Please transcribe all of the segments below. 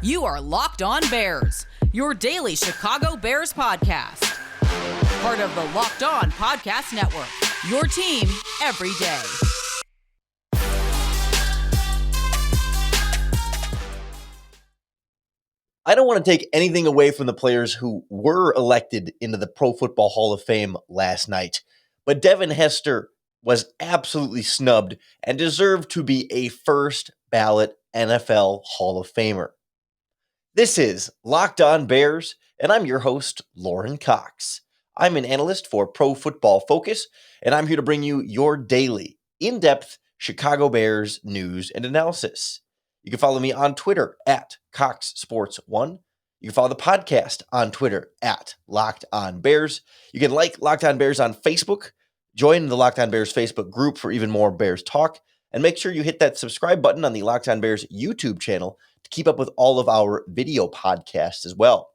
You are Locked On Bears, your daily Chicago Bears podcast. Part of the Locked On Podcast Network, your team every day. I don't want to take anything away from the players who were elected into the Pro Football Hall of Fame last night, but Devin Hester was absolutely snubbed and deserved to be a first ballot NFL Hall of Famer. This is Locked On Bears, and I'm your host, Lorin Cox. I'm an analyst for Pro Football Focus, and I'm here to bring you your daily, in-depth Chicago Bears news and analysis. You can follow me on Twitter at CoxSports1. You can follow the podcast on Twitter at Locked On Bears. You can like Locked On Bears on Facebook, join the Locked On Bears Facebook group for even more Bears talk, and make sure you hit that subscribe button on the Locked On Bears YouTube channel to keep up with all of our video podcasts as well.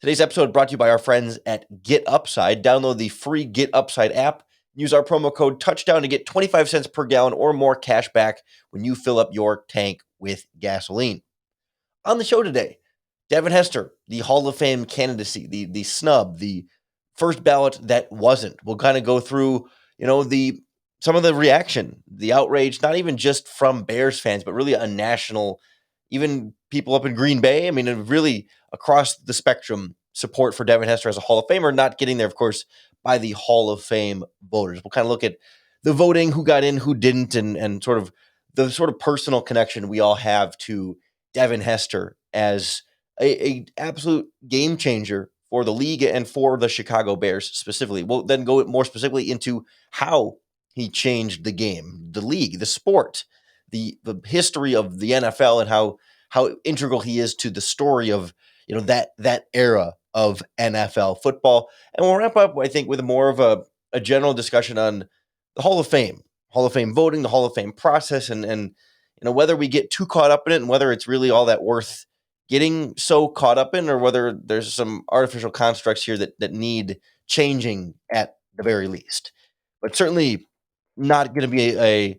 Today's episode brought to you by our friends at GetUpside. Download the free GetUpside app. Use our promo code TOUCHDOWN to get 25 cents per gallon or more cash back when you fill up your tank with gasoline. On the show today, Devin Hester, the Hall of Fame candidacy, the snub, the first ballot that wasn't. We'll kind of go through, some of the reaction, the outrage, not even just from Bears fans, but really a national, even people up in Green Bay. I mean, really across the spectrum, support for Devin Hester as a Hall of Famer, not getting there, of course, by the Hall of Fame voters. We'll kind of look at the voting, who got in, who didn't, and sort of the sort of personal connection we all have to Devin Hester as a absolute game changer for the league and for the Chicago Bears specifically. We'll then go more specifically into how he changed the game, the league, the sport, the history of the NFL, and how integral he is to the story of that era of NFL football. And we'll wrap up, I think, with more of a general discussion on the Hall of Fame voting, the Hall of Fame process, and whether we get too caught up in it and whether it's really all that worth getting so caught up in, or whether there's some artificial constructs here that need changing at the very least. But certainly not going to be a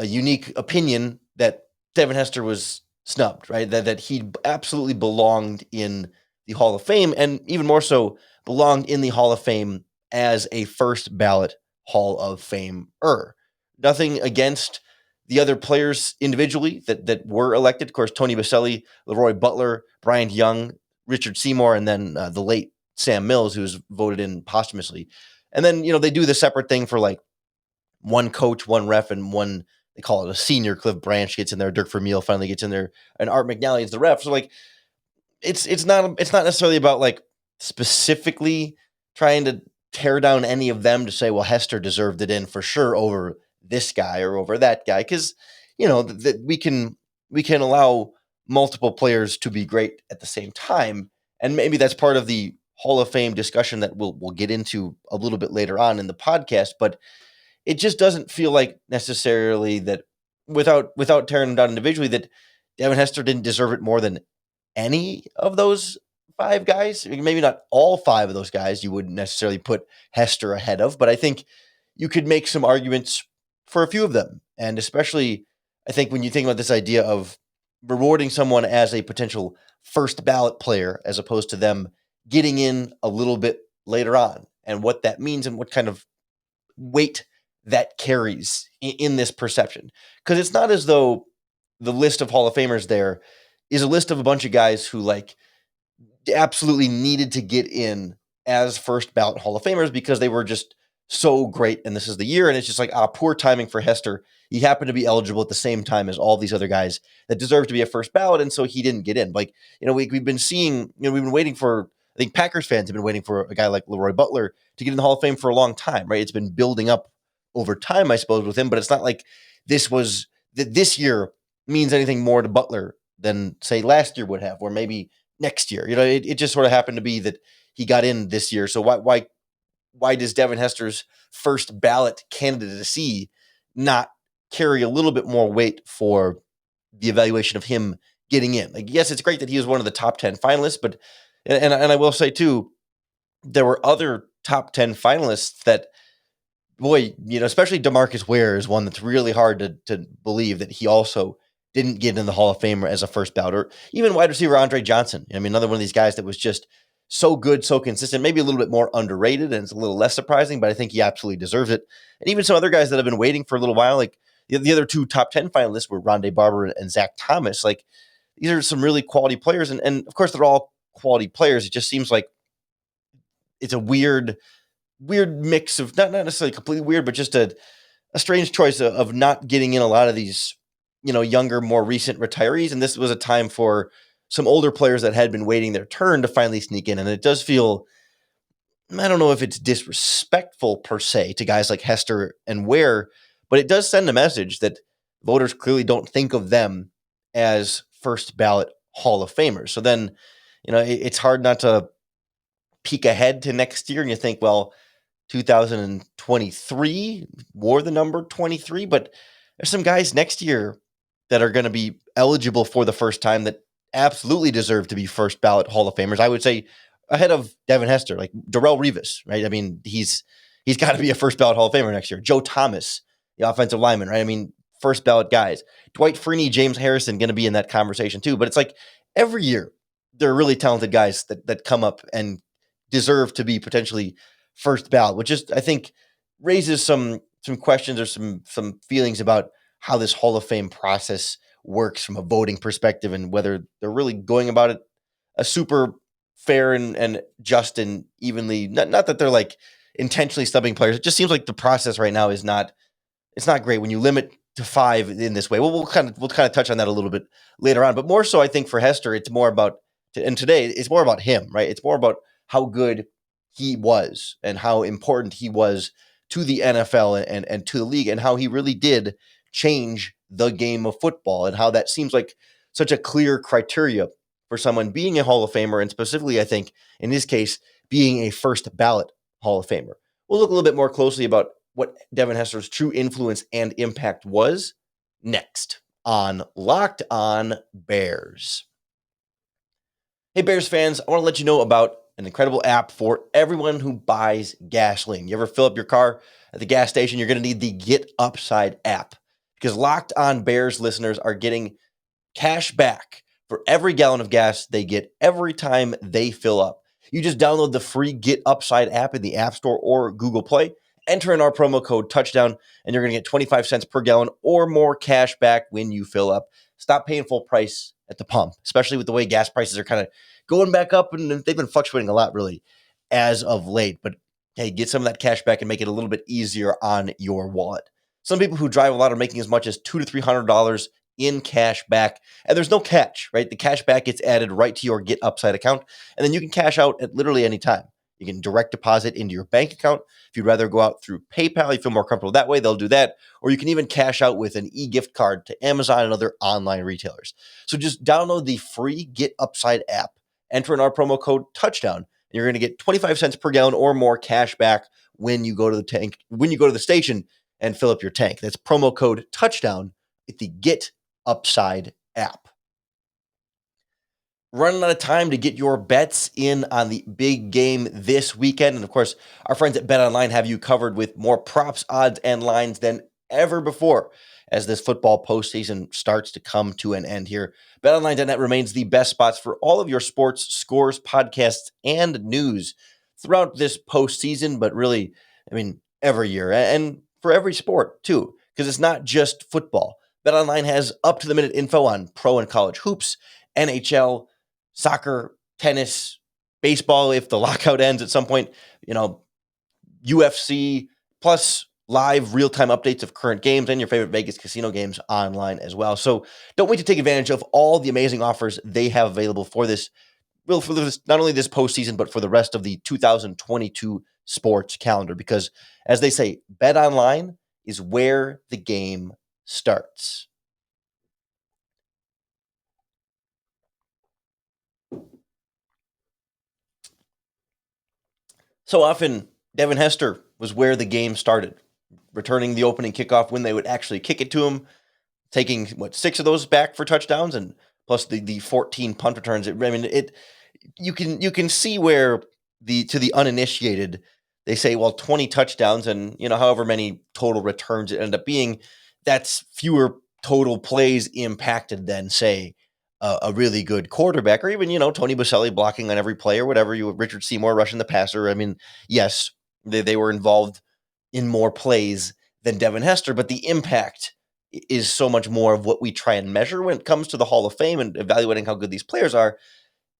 unique opinion that Devin Hester was snubbed, right? That he absolutely belonged in the Hall of Fame, and even more so belonged in the Hall of Fame as a first ballot Hall of Famer. Nothing against the other players individually that were elected. Of course, Tony Baselli, Leroy Butler, Bryant Young, Richard Seymour, and then the late Sam Mills, who was voted in posthumously. And then, they do the separate thing for like one coach, one ref, and one, they call it a senior. Cliff Branch gets in there, Dirk Vermeil finally gets in there, and Art McNally is the ref. So like, it's not necessarily about like specifically trying to tear down any of them to say, well, Hester deserved it in for sure over this guy or over that guy, because that we can allow multiple players to be great at the same time, and maybe that's part of the Hall of Fame discussion that we'll get into a little bit later on in the podcast. But it just doesn't feel like necessarily that without tearing them down individually, that Devin Hester didn't deserve it more than any of those five guys. Maybe not all five of those guys you wouldn't necessarily put Hester ahead of, but I think you could make some arguments for a few of them. And especially, I think when you think about this idea of rewarding someone as a potential first ballot player, as opposed to them getting in a little bit later on, and what that means and what kind of weight that carries in this perception. Because it's not as though the list of Hall of Famers there is a list of a bunch of guys who like absolutely needed to get in as first ballot Hall of Famers because they were just so great and this is the year. And it's just like, poor timing for Hester. He happened to be eligible at the same time as all these other guys that deserve to be a first ballot. And so he didn't get in. Like, we've been seeing, we've been waiting for, I think Packers fans have been waiting for a guy like Leroy Butler to get in the Hall of Fame for a long time, right? It's been building up over time, I suppose, with him, but it's not like this year means anything more to Butler than say last year would have, or maybe next year. It just sort of happened to be that he got in this year. So why does Devin Hester's first ballot candidacy not carry a little bit more weight for the evaluation of him getting in? Like, yes, it's great that he was one of the top 10 finalists, but and I will say too, there were other top 10 finalists that, boy, especially DeMarcus Ware is one that's really hard to believe that he also didn't get in the Hall of Fame as a first ballot, or even wide receiver Andre Johnson. I mean, another one of these guys that was just so good, so consistent, maybe a little bit more underrated, and it's a little less surprising, but I think he absolutely deserves it. And even some other guys that have been waiting for a little while, like the other two top 10 finalists were Rondé Barber and Zach Thomas. Like, these are some really quality players, and of course they're all quality players. It just seems like it's a weird mix of not necessarily completely weird, but just a strange choice of not getting in a lot of these, younger, more recent retirees. And this was a time for some older players that had been waiting their turn to finally sneak in. And it does feel, I don't know if it's disrespectful per se to guys like Hester and Ware, but it does send a message that voters clearly don't think of them as first ballot Hall of Famers. So then, it's hard not to peek ahead to next year and you think, well, 2023 wore the number 23, but there's some guys next year that are going to be eligible for the first time that absolutely deserve to be first ballot Hall of Famers. I would say ahead of Devin Hester, like Darrelle Revis, right? I mean, he's got to be a first ballot Hall of Famer next year. Joe Thomas, the offensive lineman, right? I mean, first ballot guys. Dwight Freeney, James Harrison going to be in that conversation too. But it's like every year there are really talented guys that come up and deserve to be potentially first ballot, which is, I think, raises some questions or some feelings about how this Hall of Fame process works from a voting perspective and whether they're really going about it a super fair and just and evenly. Not that they're like intentionally stubbing players. It just seems like the process right now is not great when you limit to 5 in this way. We'll kind of touch on that a little bit later on, but more so I think for Hester, it's more about, and today it's more about him, right? It's more about how good he was and how important he was to the NFL and to the league and how he really did change the game of football and how that seems like such a clear criteria for someone being a Hall of Famer and specifically, I think, in his case, being a first ballot Hall of Famer. We'll look a little bit more closely about what Devin Hester's true influence and impact was next on Locked On Bears. Hey, Bears fans, I want to let you know about an incredible app for everyone who buys gasoline. You ever fill up your car at the gas station? You're going to need the GetUpside app because Locked On Bears listeners are getting cash back for every gallon of gas they get every time they fill up. You just download the free GetUpside app in the App Store or Google Play, enter in our promo code touchdown, and you're going to get 25 cents per gallon or more cash back when you fill up. Stop paying full price at the pump, especially with the way gas prices are kind of going back up, and they've been fluctuating a lot really as of late. But hey, get some of that cash back and make it a little bit easier on your wallet. Some people who drive a lot are making as much as $200 to $300 in cash back, and there's no catch, right? The cash back gets added right to your GetUpside account, and then you can cash out at literally any time. You can direct deposit into your bank account. If you'd rather go out through PayPal, you feel more comfortable that way, they'll do that. Or you can even cash out with an e-gift card to Amazon and other online retailers. So just download the free GetUpside app, enter in our promo code touchdown, and you're going to get 25 cents per gallon or more cash back when you go to the station and fill up your tank. That's promo code touchdown at the GetUpside app. Running out of time to get your bets in on the big game this weekend. And of course, our friends at BetOnline have you covered with more props, odds, and lines than ever before as this football postseason starts to come to an end here. BetOnline.net remains the best spots for all of your sports, scores, podcasts, and news throughout this postseason, but really, I mean, every year and for every sport too, because it's not just football. BetOnline has up-to-the-minute info on pro and college hoops, NHL, soccer, tennis, baseball, if the lockout ends at some point, UFC, plus live real-time updates of current games and your favorite Vegas casino games online as well. So don't wait to take advantage of all the amazing offers they have available for this, not only this postseason, but for the rest of the 2022 sports calendar. Because as they say, Bet Online is where the game starts. So often, Devin Hester was where the game started, returning the opening kickoff when they would actually kick it to him, taking 6 of those back for touchdowns, and plus the 14 punt returns. You can see where to the uninitiated, they say, well, 20 touchdowns and however many total returns it ended up being, that's fewer total plays impacted than, say, a really good quarterback, or even, Tony Boselli blocking on every play or whatever, Richard Seymour rushing the passer. I mean, yes, they were involved in more plays than Devin Hester, but the impact is so much more of what we try and measure when it comes to the Hall of Fame and evaluating how good these players are.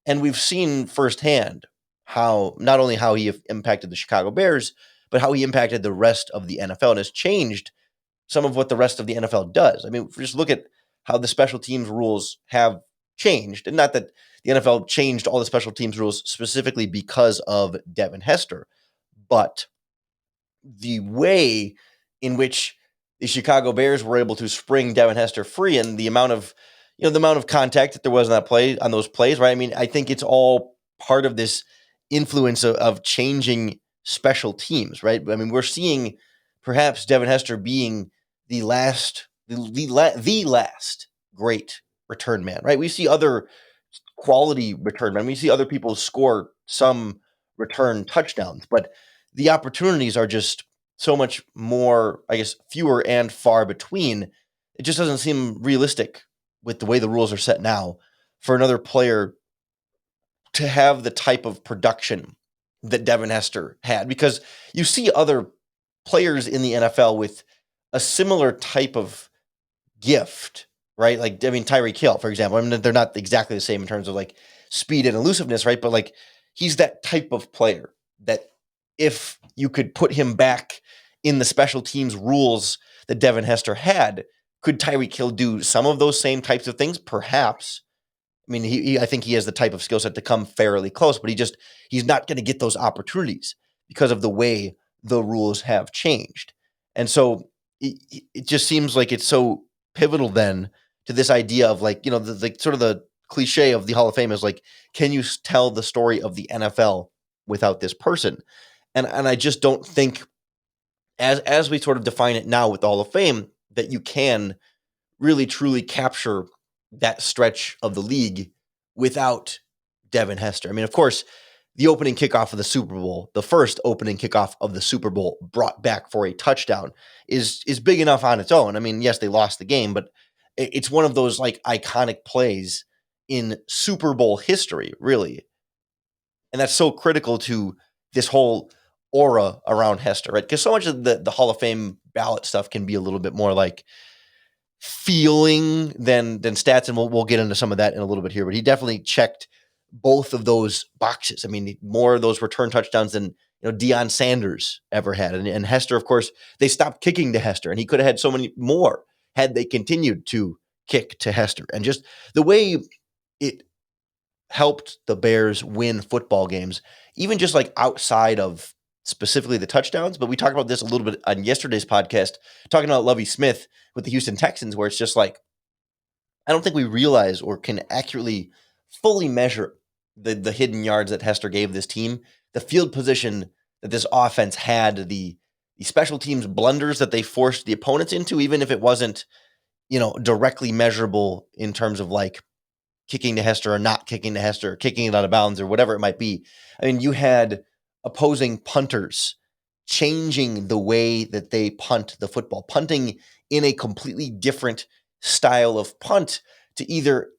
And we've seen firsthand how not only how he impacted the Chicago Bears, but how he impacted the rest of the NFL and has changed some of what the rest of the NFL does. I mean, just look at how the special teams rules have changed. And not that the NFL changed all the special teams rules specifically because of Devin Hester, but the way in which the Chicago Bears were able to spring Devin Hester free and the amount of contact that there was on that play, on those plays, right? I mean, I think it's all part of this influence of changing special teams, right? I mean, we're seeing perhaps Devin Hester being the last great return man, right? We see other quality return men. We see other people score some return touchdowns, but the opportunities are just so much more, I guess, fewer and far between. It just doesn't seem realistic with the way the rules are set now for another player to have the type of production that Devin Hester had, because you see other players in the NFL with a similar type of gift, right? Like, I mean, Tyreek Hill, for example. I mean, they're not exactly the same in terms of like speed and elusiveness, right? But like, he's that type of player that if you could put him back in the special teams rules that Devin Hester had, could Tyreek Hill do some of those same types of things? Perhaps. I mean, I think he has the type of skill set to come fairly close, but he's not going to get those opportunities because of the way the rules have changed. And so it just seems like it's so pivotal then to this idea of like, the sort of the cliche of the Hall of Fame is like, can you tell the story of the NFL without this person? And I just don't think as we sort of define it now with the Hall of Fame, that you can really truly capture that stretch of the league without Devin Hester. I mean, of course, the opening kickoff of the Super Bowl, the first opening kickoff of the Super Bowl brought back for a touchdown is big enough on its own. I mean, yes, they lost the game, but it's one of those like iconic plays in Super Bowl history, really. And that's so critical to this whole aura around Hester, right? Because so much of the Hall of Fame ballot stuff can be a little bit more like feeling than stats, and we'll get into some of that in a little bit here. But he definitely checked both of those boxes. I mean, more of those return touchdowns than Deion Sanders ever had, and Hester, of course, they stopped kicking to Hester, and he could have had so many more had they continued to kick to Hester. And just the way it helped the Bears win football games, even just like outside of specifically the touchdowns. But we talked about this a little bit on yesterday's podcast, talking about Lovie Smith with the Houston Texans, where it's just like, I don't think we realize or can accurately fully measure the hidden yards that Hester gave this team, the field position that this offense had, the special teams blunders that they forced the opponents into, even if it wasn't, directly measurable in terms of like kicking to Hester or not kicking to Hester, or kicking it out of bounds or whatever it might be. I mean, you had opposing punters changing the way that they punt the football, punting in a completely different style of punt to either,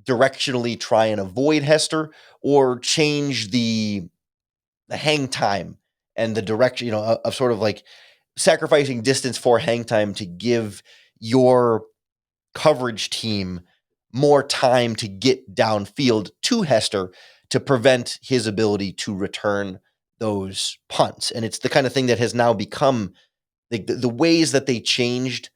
directionally try and avoid Hester or change the hang time and the direction, of sort of like sacrificing distance for hang time to give your coverage team more time to get downfield to Hester to prevent his ability to return those punts. And it's the kind of thing that has now become the ways that they changed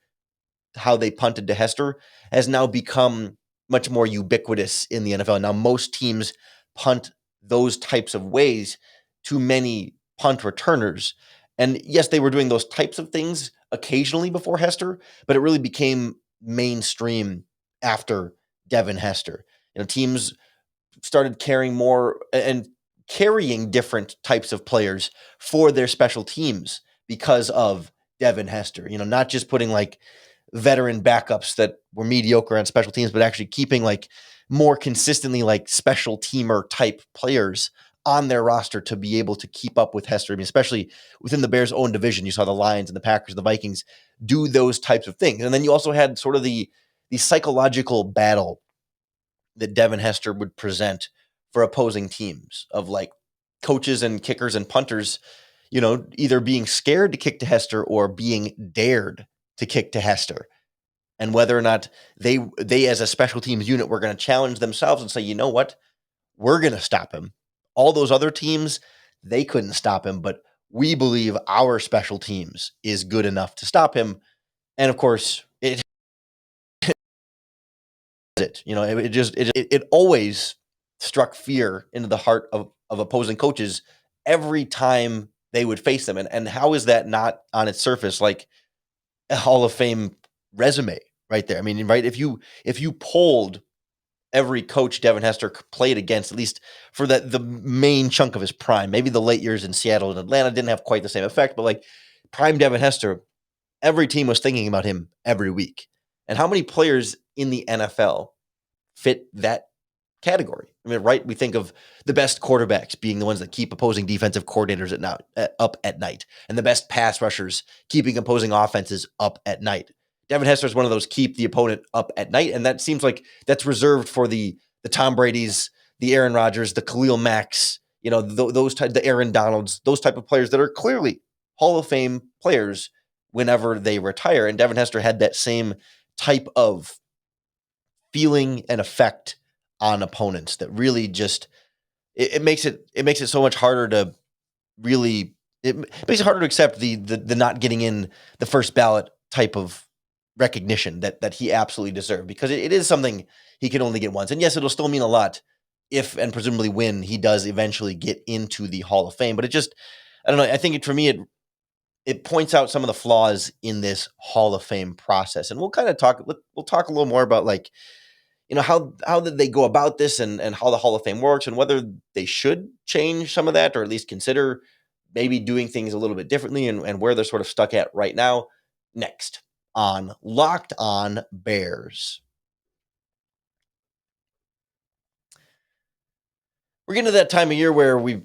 how they punted to Hester has now become much more ubiquitous in the NFL. Now most teams punt those types of ways to many punt returners. And yes, they were doing those types of things occasionally before Hester, but it really became mainstream after Devin Hester. Teams started carrying more and carrying different types of players for their special teams because of Devin Hester. Not just putting like veteran backups that were mediocre on special teams, but actually keeping like more consistently like special teamer type players on their roster to be able to keep up with Hester. I mean, especially within the Bears' own division, you saw the Lions and the Packers, the Vikings do those types of things. And then you also had sort of the psychological battle that Devin Hester would present for opposing teams of like coaches and kickers and punters, either being scared to kick to Hester or being dared to kick to Hester. And whether or not they as a special teams unit were going to challenge themselves and say, you know what, we're going to stop him. All those other teams, they couldn't stop him, but we believe our special teams is good enough to stop him. And of course, it always struck fear into the heart of opposing coaches every time they would face them. And how is that not on its surface like a Hall of Fame resume right there? I mean, right, if you polled every coach Devin Hester played against, at least for the main chunk of his prime, maybe the late years in Seattle and Atlanta didn't have quite the same effect, but like prime Devin Hester, every team was thinking about him every week. And how many players in the NFL fit that category? I mean, right, we think of the best quarterbacks being the ones that keep opposing defensive coordinators up at night, and the best pass rushers keeping opposing offenses up at night. Devin Hester is one of those keep the opponent up at night, and that seems like that's reserved for the Tom Brady's, the Aaron Rodgers, the Khalil Macks, those type, the Aaron Donalds, those type of players that are clearly Hall of Fame players whenever they retire. And Devin Hester had that same type of feeling and effect on opponents that really just it makes it so much harder to really it makes it harder to accept the not getting in the first ballot type of recognition that he absolutely deserved, because it is something he can only get once. And yes, it'll still mean a lot if and presumably when he does eventually get into the Hall of Fame. But it just, I don't know, I think for me it points out some of the flaws in this Hall of Fame process. And we'll kind of talk a little more about like, how did they go about this and how the Hall of Fame works and whether they should change some of that or at least consider maybe doing things a little bit differently and where they're sort of stuck at right now. Next on Locked On Bears. We're getting to that time of year where we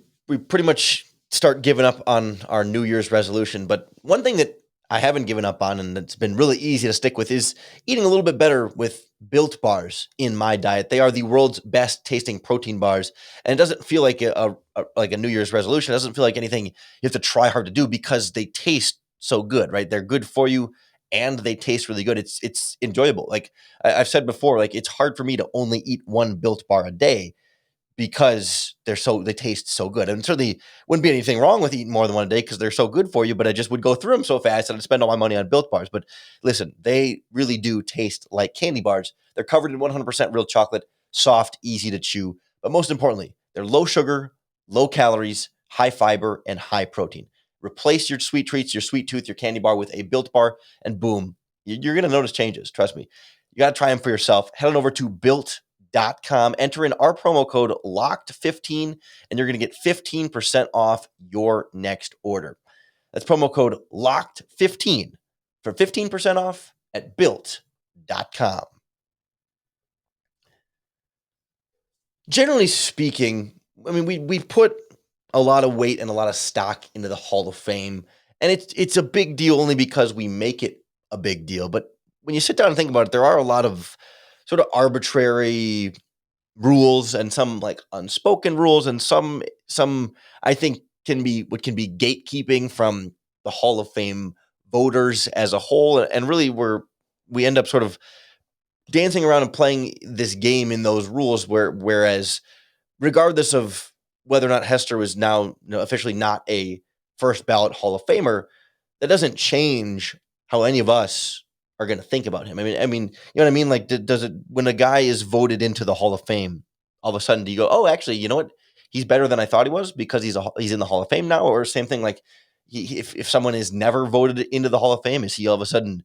pretty much start giving up on our New Year's resolution. But one thing that I haven't given up on and it's been really easy to stick with is eating a little bit better with Built bars in my diet. They are the world's best tasting protein bars, and it doesn't feel like a New Year's resolution. It doesn't feel like anything you have to try hard to do because they taste so good, right? They're good for you and they taste really good. It's enjoyable. Like I've said before, like it's hard for me to only eat one Built bar a day because they taste so good. And certainly wouldn't be anything wrong with eating more than one a day because they're so good for you, but I just would go through them so fast and I'd spend all my money on Built bars. But listen, they really do taste like candy bars. They're covered in 100% real chocolate, soft, easy to chew. But most importantly, they're low sugar, low calories, high fiber, and high protein. Replace your sweet treats, your sweet tooth, your candy bar with a Built bar, and boom, you're going to notice changes. Trust me. You got to try them for yourself. Head on over to Built.com. Enter in our promo code LOCKED15 and you're going to get 15% off your next order. That's promo code LOCKED15 for 15% off at Built.com. Generally speaking, I mean, we put a lot of weight and a lot of stock into the Hall of Fame, and it's a big deal only because we make it a big deal. But when you sit down and think about it, there are a lot of sort of arbitrary rules and some like unspoken rules, and some I think can be gatekeeping from the Hall of Fame voters as a whole, and really we end up sort of dancing around and playing this game in those rules whereas regardless of whether or not Hester was now officially not a first ballot Hall of Famer, that doesn't change how any of us are going to think about him. I mean, you know what I mean? Like, does it, when a guy is voted into the Hall of Fame, all of a sudden do you go, oh, actually, you know what? He's better than I thought he was because he's in the Hall of Fame now? Or same thing, like if someone is never voted into the Hall of Fame, is he all of a sudden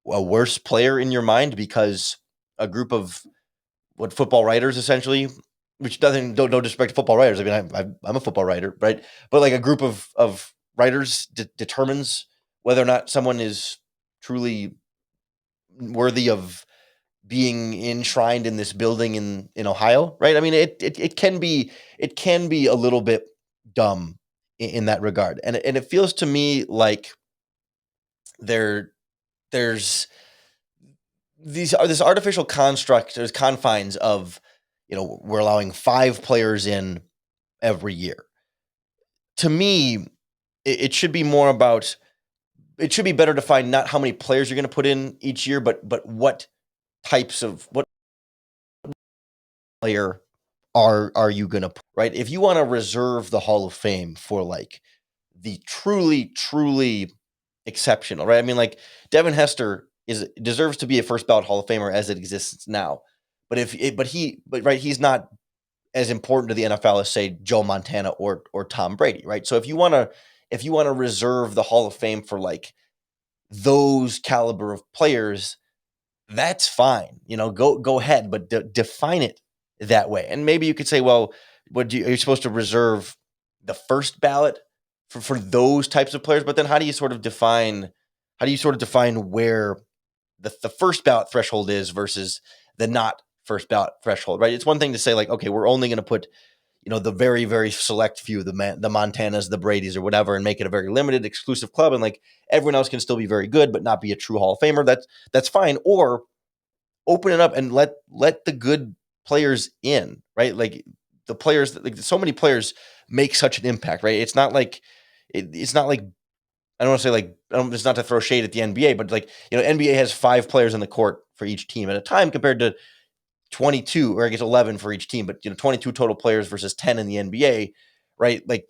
a worse player in your mind because a group of football writers essentially, which doesn't, no disrespect to football writers. I mean, I'm a football writer, right? But like a group of writers determines whether or not someone is truly worthy of being enshrined in this building in Ohio, right? I mean, it can be a little bit dumb in that regard, and it feels to me like there's this artificial construct, there's confines of, we're allowing 5 players in every year. To me, it should be more about, it should be better to find not how many players you're going to put in each year, but what player are you going to put, right? If you want to reserve the Hall of Fame for like the truly exceptional, right? I mean, like Devin Hester deserves to be a first ballot Hall of Famer as it exists now. But he's not as important to the NFL as say Joe Montana or Tom Brady, right? So if you want to reserve the Hall of Fame for like those caliber of players, that's fine. Go ahead, but define it that way. And maybe you could say, well, are you supposed to reserve the first ballot for those types of players? But then how do you sort of define where the first ballot threshold is versus the not first ballot threshold, right? It's one thing to say like, okay, we're only going to put, the very, very select few, the Montanas, the Bradys or whatever, and make it a very limited exclusive club. And like everyone else can still be very good, but not be a true Hall of Famer. That's fine. Or open it up and let the good players in, right? Like the players, like so many players make such an impact, right? It's not like I don't want to say like, it's not to throw shade at the NBA, but like, NBA has 5 players on the court for each team at a time compared to 22, or I guess 11 for each team, but 22 total players versus 10 in the NBA, right? Like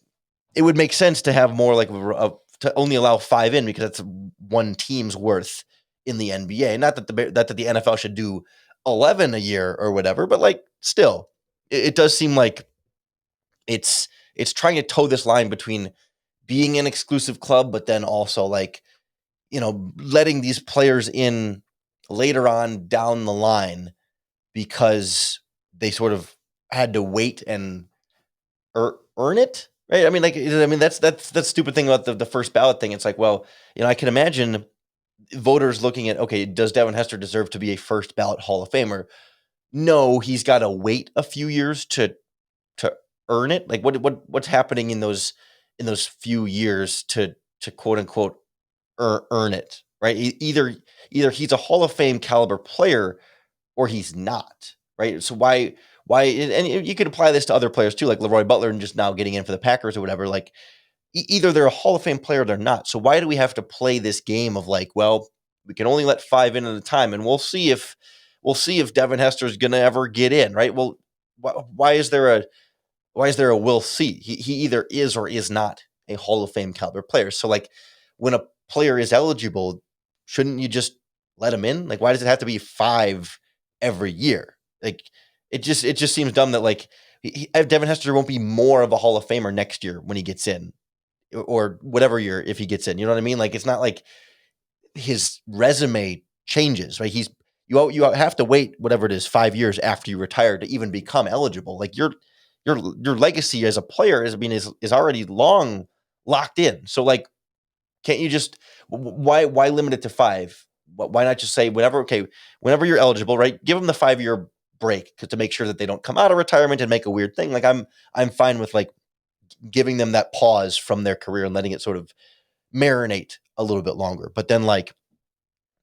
it would make sense to have more like to only allow 5 in because that's one team's worth in the NBA. Not that the NFL should do 11 a year or whatever, but like still, it does seem like it's trying to toe this line between being an exclusive club, but then also like, letting these players in later on down the line because they sort of had to wait and earn it, right? I mean, that's the stupid thing about the first ballot thing. It's like, well, I can imagine voters looking at, okay, does Devin Hester deserve to be a first ballot Hall of Famer? No, he's got to wait a few years to earn it. Like what's happening in those few years to quote unquote earn it, right? Either he's a Hall of Fame caliber player or he's not, right? So why and you could apply this to other players too, like Leroy Butler and just now getting in for the Packers or whatever. Like either they're a Hall of Fame player or they're not. So why do we have to play this game of like, well, we can only let 5 in at a time, and we'll see if Devin Hester is going to ever get in, right? Well, why is there a we'll see? He either is or is not a Hall of Fame caliber player. So like when a player is eligible, shouldn't you just let him in? Like why does it have to be 5 every year? Like it just seems dumb that like Devin Hester won't be more of a Hall of Famer next year when he gets in, or whatever year if he gets in. You know what I mean? Like it's not like his resume changes, right? You have to wait whatever it is 5 years after you retire to even become eligible. Like your legacy as a player is already long locked in. So like, can't you just why limit it to 5? Why not just say whenever you're eligible, right? Give them the 5-year break to make sure that they don't come out of retirement and make a weird thing. Like I'm fine with like giving them that pause from their career and letting it sort of marinate a little bit longer. But then like,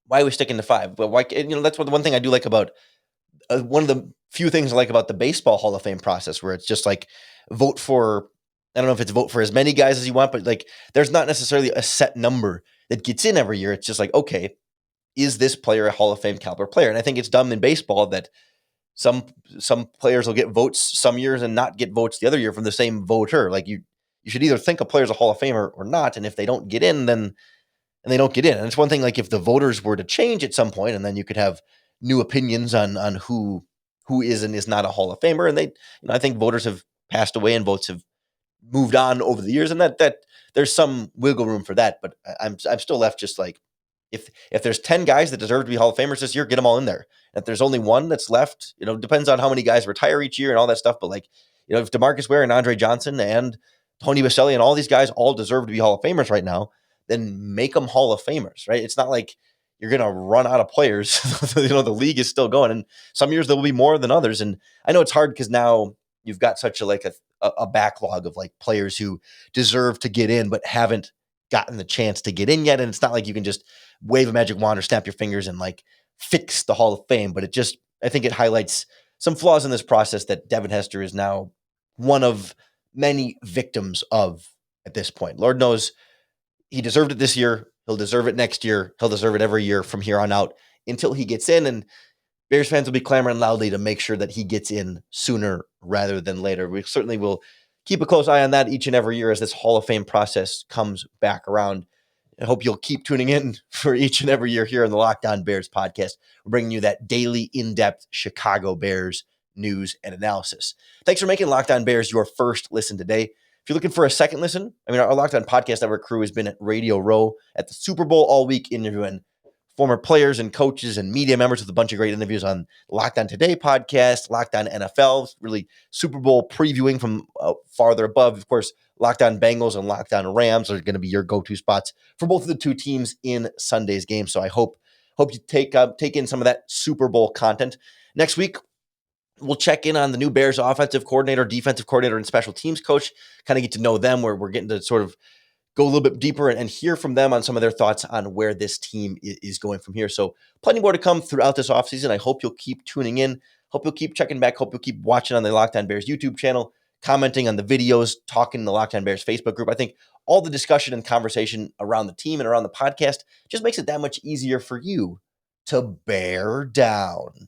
why are we sticking to 5? But why? That's one thing I do like about one of the few things I like about the baseball Hall of Fame process, where it's just like vote for. I don't know if it's vote for as many guys as you want, but like there's not necessarily a set number that gets in every year. It's just like, okay, is this player a Hall of Fame caliber player? And I think it's dumb in baseball that some players will get votes some years and not get votes the other year from the same voter. Like you should either think a player's a Hall of Famer or not, and if they don't get in, then they don't get in. And it's one thing like if the voters were to change at some point, and then you could have new opinions on who is and is not a Hall of Famer. And I think voters have passed away and votes have moved on over the years, and that there's some wiggle room for that. But I'm still left just like, if there's 10 guys that deserve to be Hall of Famers this year, get them all in there. And if there's only one that's left, depends on how many guys retire each year and all that stuff. But like, if DeMarcus Ware and Andre Johnson and Tony Baselli and all these guys all deserve to be Hall of Famers right now, then make them Hall of Famers, right? It's not like you're going to run out of players. The league is still going, and some years there will be more than others. And I know it's hard because now you've got such a backlog of like players who deserve to get in but haven't gotten the chance to get in yet. And it's not like you can just wave a magic wand or snap your fingers and like fix the Hall of Fame. But I think it highlights some flaws in this process that Devin Hester is now one of many victims of at this point. Lord knows he deserved it this year. He'll deserve it next year. He'll deserve it every year from here on out until he gets in. And Bears fans will be clamoring loudly to make sure that he gets in sooner rather than later. We certainly will keep a close eye on that each and every year as this Hall of Fame process comes back around. I hope you'll keep tuning in for each and every year here on the Locked On Bears podcast. We're bringing you that daily in-depth Chicago Bears news and analysis. Thanks for making Locked On Bears your first listen today. If you're looking for a second listen, our Locked On Podcast Network crew has been at Radio Row at the Super Bowl all week interviewing former players and coaches and media members with a bunch of great interviews on Locked On Today podcast, Locked On NFL, really Super Bowl previewing from farther above. Of course, Locked On Bengals and Locked On Rams are going to be your go-to spots for both of the two teams in Sunday's game. So I hope you take in some of that Super Bowl content. Next week, we'll check in on the new Bears offensive coordinator, defensive coordinator, and special teams coach, kind of get to know them, where we're getting to sort of go a little bit deeper and hear from them on some of their thoughts on where this team is going from here. So plenty more to come throughout this offseason. I hope you'll keep tuning in. Hope you'll keep checking back. Hope you'll keep watching on the Locked On Bears YouTube channel, commenting on the videos, talking in the Locked On Bears Facebook group. I think all the discussion and conversation around the team and around the podcast just makes it that much easier for you to bear down.